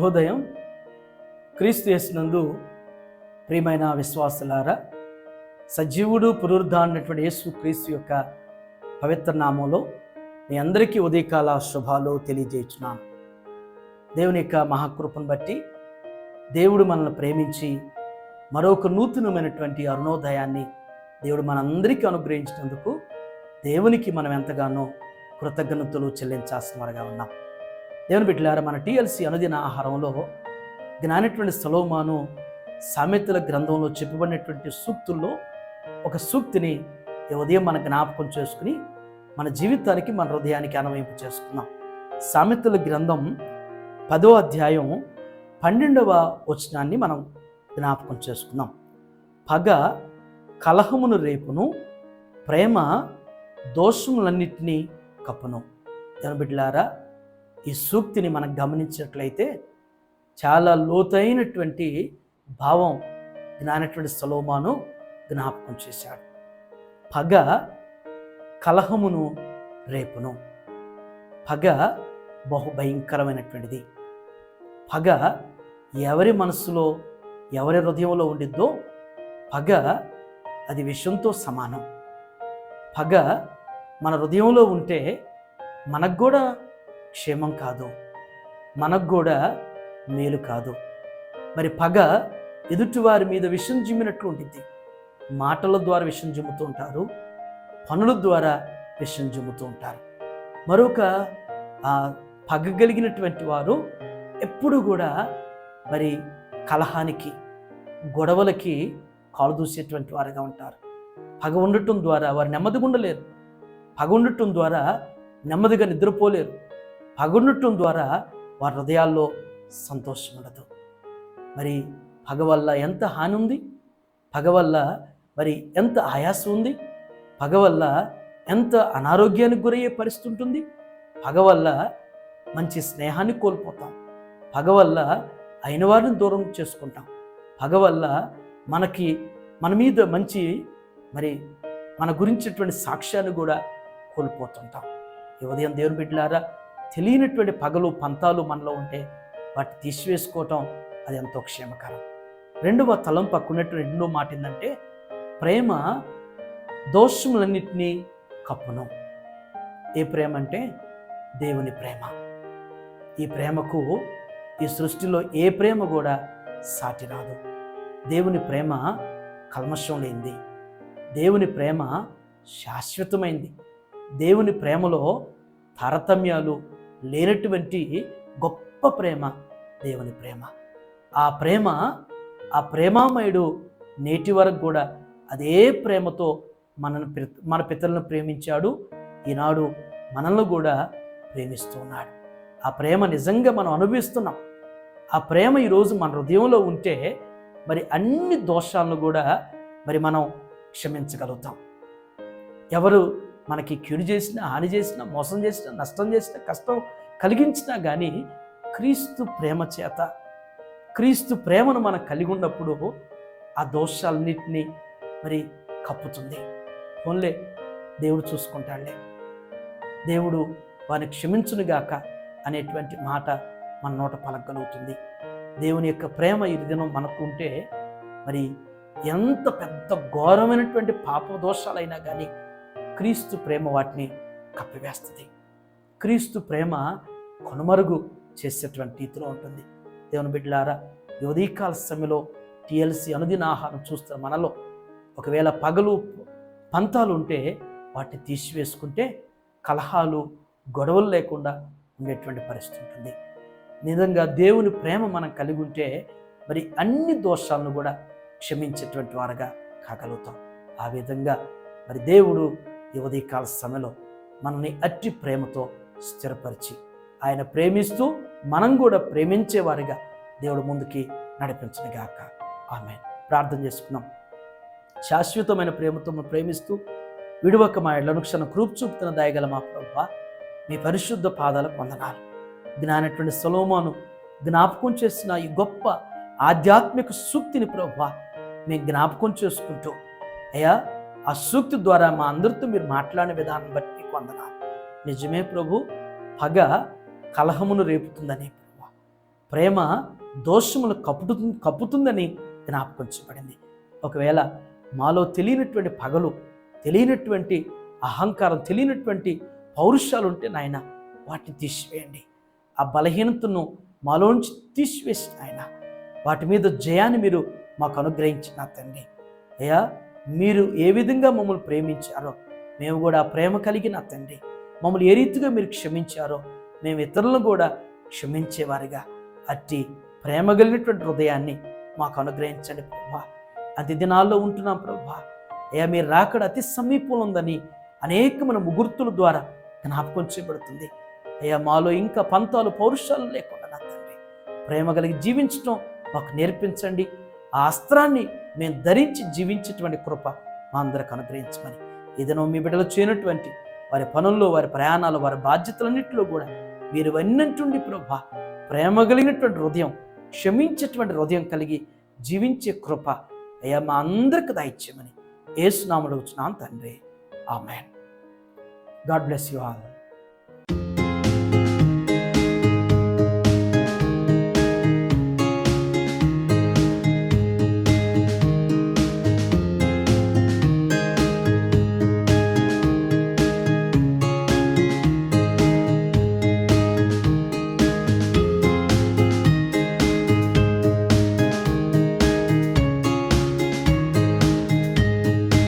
శుభోదయం. క్రీస్తు యేసునందు ప్రియమైన విశ్వాసులారా, సజీవుడు పునరుద్ధానటువంటి యేసు క్రీస్తు యొక్క పవిత్ర నామంలో మీ అందరికీ ఉదయకాల శుభాలు తెలియజేస్తున్నాను. దేవుని యొక్క మహాకృపను బట్టి దేవుడు మనల్ని ప్రేమించి మరొక నూతనమైనటువంటి అరుణోదయాన్ని దేవుడు మనందరికీ అనుగ్రహించినందుకు దేవునికి మనం ఎంతగానో కృతజ్ఞతలు చెల్లించాల్సిన వారుగా ఉన్నాం. దేవుని బిడ్డలారా, మన టీఎల్సీ అనుదిన ఆహారంలో జ్ఞానటువంటి సొలొమోను సామెతల గ్రంథంలో చెప్పబడినటువంటి సూక్తుల్లో ఒక సూక్తిని ఈ ఉదయం మన జ్ఞాపకం చేసుకుని మన జీవితానికి, మన హృదయానికి అన్వయింపు చేసుకుందాం. సామెతల గ్రంథం 10వ అధ్యాయం 12వ వచనాన్ని మనం జ్ఞాపకం చేసుకుందాం. పగ కలహమును రేపును, ప్రేమ దోషములన్నిటినీ కప్పును. దేవుని బిడ్డలారా, ఈ సూక్తిని మనం గమనించినట్లయితే చాలా లోతైనటువంటి భావం జ్ఞానటువంటి సొలొమోను జ్ఞాపకం చేశాడు. పగ కలహమును రేపును. పగ బహుభయంకరమైనటువంటిది. పగ ఎవరి మనస్సులో, ఎవరి హృదయంలో ఉండిద్దో పగ అది విషంతో సమానం. పగ మన హృదయంలో ఉంటే మనకు కూడా క్షేమం కాదు, మనకు కూడా మేలు కాదు. మరి పగ ఎదుటివారి మీద విషం జిమ్మినట్లు ఉంటుంది. మాటల ద్వారా విషం జిమ్ముతూ ఉంటారు, పనుల ద్వారా విషం జిమ్ముతూ ఉంటారు. మరొక పగ కలిగినటువంటి వారు ఎప్పుడు కూడా మరి కలహానికి, గొడవలకి కాలు దూసేటువంటి వారుగా ఉంటారు. పగ ఉండటం ద్వారా వారు నెమ్మదిగా ఉండలేరు. పగ ఉండటం ద్వారా నెమ్మదిగా నిద్రపోలేరు. పగ ఉండటం ద్వారా వారి హృదయాల్లో సంతోషం ఉండదు. మరి పగ వల్ల ఎంత హాని ఉంది, పగ వల్ల మరి ఎంత ఆయాసం ఉంది, పగ వల్ల ఎంత అనారోగ్యానికి గురయ్యే పరిస్థితి ఉంటుంది. పగ వల్ల మంచి స్నేహాన్ని కోల్పోతాం. పగ వల్ల అయిన వారిని దూరం చేసుకుంటాం. పగ వల్ల మన మీద మంచి మరి మన గురించినటువంటి సాక్ష్యాన్ని కూడా కోల్పోతుంటాం. ఈ ఉదయం దేవుని బిడ్డలారా, తెలియనటువంటి పగలు, పంతాలు మనలో ఉంటే వాటిని తీసివేసుకోవటం అది ఎంతో క్షేమకరం. రెండవ తలం పక్కున్నటువంటి రెండో మాట ఏంటంటే, ప్రేమ దోషములన్నిటినీ కప్పును. ఏ ప్రేమ అంటే దేవుని ప్రేమ. ఈ ప్రేమకు ఈ సృష్టిలో ఏ ప్రేమ కూడా సాటి రాదు. దేవుని ప్రేమ కల్మషం లేనిది. దేవుని ప్రేమ శాశ్వతమైంది. దేవుని ప్రేమలో తారతమ్యాలు లేనటువంటి గొప్ప ప్రేమ దేవుని ప్రేమ. ఆ ప్రేమామయుడు నేటి వరకు కూడా అదే ప్రేమతో మన పితరులను ప్రేమించాడు. ఈనాడు మనల్ని కూడా ప్రేమిస్తూ ఉన్నాడు. ఆ ప్రేమ నిజంగా మనం అనుభవిస్తున్నాం. ఆ ప్రేమ ఈరోజు మన హృదయంలో ఉంటే మరి అన్ని దోషాలను కూడా మరి మనం క్షమించగలుగుతాం. ఎవరు మనకి కీడు చేసినా, హాని చేసినా, మోసం చేసినా, నష్టం చేసినా, కష్టం కలిగించినా కానీ క్రీస్తు ప్రేమ చేత, క్రీస్తు ప్రేమను మనం కలిగి ఉన్నప్పుడు ఆ దోషాలన్నింటినీ మరి కప్పుతుంది. ఓన్లే దేవుడు చూసుకుంటాడులే, దేవుడు వారిని క్షమించునుగాక అనేటువంటి మాట మన నోట పలకగలుగుతుంది. దేవుని యొక్క ప్రేమ ఈ దినం మనకు ఉంటే మరి ఎంత పెద్ద ఘోరమైనటువంటి పాప దోషాలైనా కానీ క్రీస్తు ప్రేమ వాటిని కప్పివేస్తుంది. క్రీస్తు ప్రేమ కొనుమరుగు చేసేటువంటి రీతిలో ఉంటుంది. దేవుని బిడ్డలారా, ఈ ఉదయకాల సమయంలో టీఎల్సీ అనుదిన ఆహారం చూస్తున్న మనలో ఒకవేళ పగలు పంతాలు ఉంటే వాటిని తీసివేసుకుంటే కలహాలు, గొడవలు లేకుండా ఉండేటువంటి పరిస్థితి ఉంటుంది. నిజంగా దేవుని ప్రేమ మనం కలిగి ఉంటే మరి అన్ని దోషాలను కూడా క్షమించేటువంటి వారుగా కాగలుగుతాం. ఆ విధంగా మరి దేవుడు ఈ ఉదయకాల సమయంలో మనల్ని అట్టి ప్రేమతో స్థిరపరిచి, ఆయన ప్రేమిస్తూ మనం కూడా ప్రేమించేవారిగా దేవుడు ముందుకి నడిపించునుగాక. ఆమేన్. ప్రార్థన చేసుకున్నాం. శాశ్వతమైన ప్రేమతో మనం ప్రేమిస్తూ విడువక మా ఇళ్లను క్షణం కృప చూపుతున్న దయగల మా ప్రభువా, మీ పరిశుద్ధ పాదాలకు వందనాలు. జ్ఞానటువంటి సొలొమోను జ్ఞాపకం చేసిన ఈ గొప్ప ఆధ్యాత్మిక సూక్తిని ప్రభువా మేము జ్ఞాపకం చేసుకుంటూ, అయ్యా ఆ సూక్తి ద్వారా మా అందరితో మీరు మాట్లాడిన విధానం బట్టి వందనాలు. నిజమే ప్రభు, పగ కలహమును రేపుతుందని ప్రభువా, ప్రేమ దోషములు కప్పుతుందని జ్ఞాపకం చేయబడింది. ఒకవేళ మాలో తెలియనటువంటి పగలు, తెలియనటువంటి అహంకారం, తెలియనటువంటి పౌరుషాలు ఉంటే నాయన వాటిని తీసివేయండి. ఆ బలహీనతను మాలోంచి తీసివేసి నాయన వాటి మీద జయాన్ని మీరు మాకు అనుగ్రహించిన తండ్రి. అయ్యా, మీరు ఏ విధంగా మమ్మల్ని ప్రేమించారో మేము కూడా ఆ ప్రేమ కలిగిన తండ్రి, మమ్మల్ని ఏ రీతిగా మీరు క్షమించారో మేము ఇతరులను కూడా క్షమించేవారిగా అట్టి ప్రేమ కలిగినటువంటి హృదయాన్ని మాకు అనుగ్రహించండి ప్రభా. అతి దినాల్లో ఉంటున్నాం ప్రభా. అయ్యా, మీరు రాకడ అతి సమీపంలో ఉందని అనేకమైన ముగుర్తుల ద్వారా జ్ఞాపకం చేయబడుతుంది. అయ్యా, మాలో ఇంకా పంతాలు, పౌరుషాలు లేకుండా నా తండ్రి ప్రేమ కలిగి జీవించడం మాకు నేర్పించండి. ఆ అస్త్రాన్ని మేము ధరించి జీవించేటువంటి కృప మా అందరికి అనుగ్రహించమని, ఏదైనా మీ బిడ్డలు చేయనటువంటి వారి పనుల్లో, వారి ప్రయాణాలు, వారి బాధ్యతలన్నింటిలో కూడా మీరు వన్నంటుండి ప్రభా ప్రేమ కలిగినటువంటి హృదయం, క్షమించేటువంటి హృదయం కలిగి జీవించే కృప అయ్యా మా అందరికి దయచేయమని యేసు నామములో అడుగుచున్నాను తండ్రి. ఆమేన్. God bless you all.